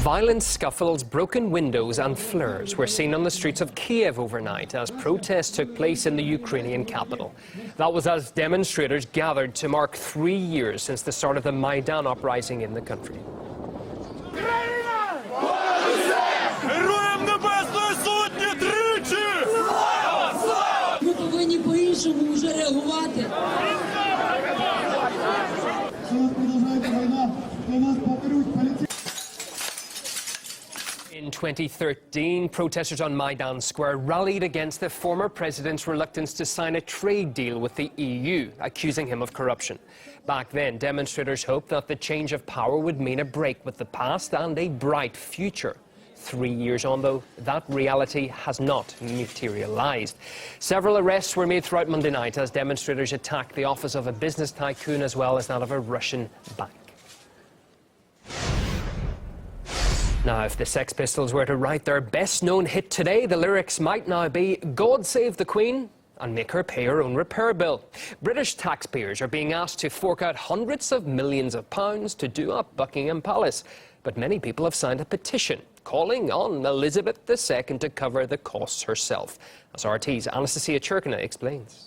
Violent scuffles, broken windows and flares were seen on the streets of Kiev overnight as protests took place in the Ukrainian capital. That was as demonstrators gathered to mark 3 years since the start of the Maidan uprising in the country. In 2013, protesters on Maidan Square rallied against the former president's reluctance to sign a trade deal with the EU, accusing him of corruption. Back then, demonstrators hoped that the change of power would mean a break with the past and a bright future. 3 years on, though, that reality has not materialized. Several arrests were made throughout Monday night as demonstrators attacked the office of a business tycoon as well as that of a Russian bank. Now, if the Sex Pistols were to write their best-known hit today, the lyrics might now be "God save the Queen" and "make her pay her own repair bill." British taxpayers are being asked to fork out hundreds of millions of pounds to do up Buckingham Palace. But many people have signed a petition calling on Elizabeth II to cover the costs herself. As RT's Anastasia Churkina explains.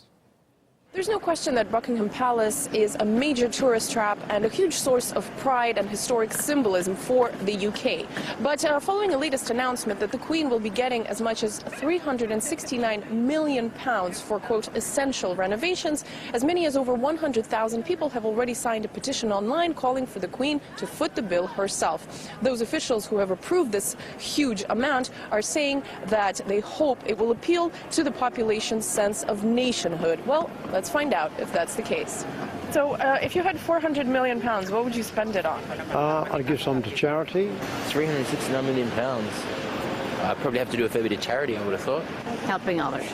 There's no question that Buckingham Palace is a major tourist trap and a huge source of pride and historic symbolism for the UK. But following a latest announcement that the Queen will be getting as much as £369 million for, quote, essential renovations, as many as over 100,000 people have already signed a petition online calling for the Queen to foot the bill herself. Those officials who have approved this huge amount are saying that they hope it will appeal to the population's sense of nationhood. Well, let's find out if that's the case. So, if you had £400 million, what would you spend it on? I'd give some to charity. £369 million. I'd probably have to do a fair bit of charity, I would have thought. Helping others.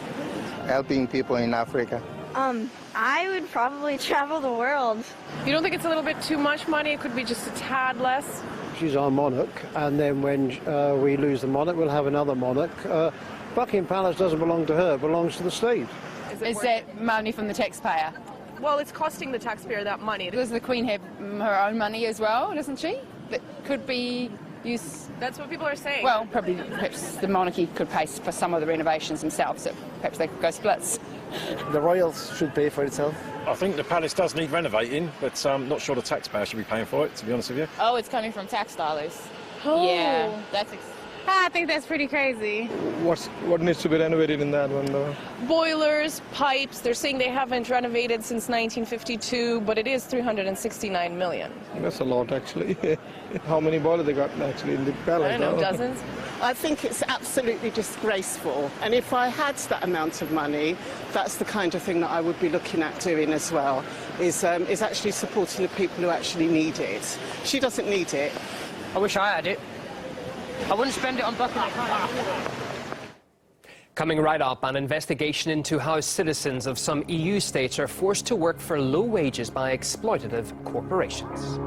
Helping people in Africa. I would probably travel the world. You don't think it's a little bit too much money? It could be just a tad less? She's our monarch, and then when we lose the monarch, we'll have another monarch. Buckingham Palace doesn't belong to her, it belongs to the state. Is that money from the taxpayer? Well, it's costing the taxpayer that money. Does the Queen have her own money as well, doesn't she? That could be used... That's what people are saying. Well, probably, perhaps the monarchy could pay for some of the renovations themselves, so perhaps they could go splits. The royals should pay for itself. I think the palace does need renovating, but I'm not sure the taxpayer should be paying for it, to be honest with you. Oh, it's coming from tax dollars. Oh. Yeah, that's... I think that's pretty crazy. What needs to be renovated in that one, though? Boilers, pipes, they're saying they haven't renovated since 1952, but it is $369 million. That's a lot, actually. How many boilers they got, actually, in the palace? I don't know, dozens? I think it's absolutely disgraceful. And if I had that amount of money, that's the kind of thing that I would be looking at doing as well, is actually supporting the people who actually need it. She doesn't need it. I wish I had it. I wouldn't spend it on Buckingham Palace. Coming right up, an investigation into how citizens of some EU states are forced to work for low wages by exploitative corporations.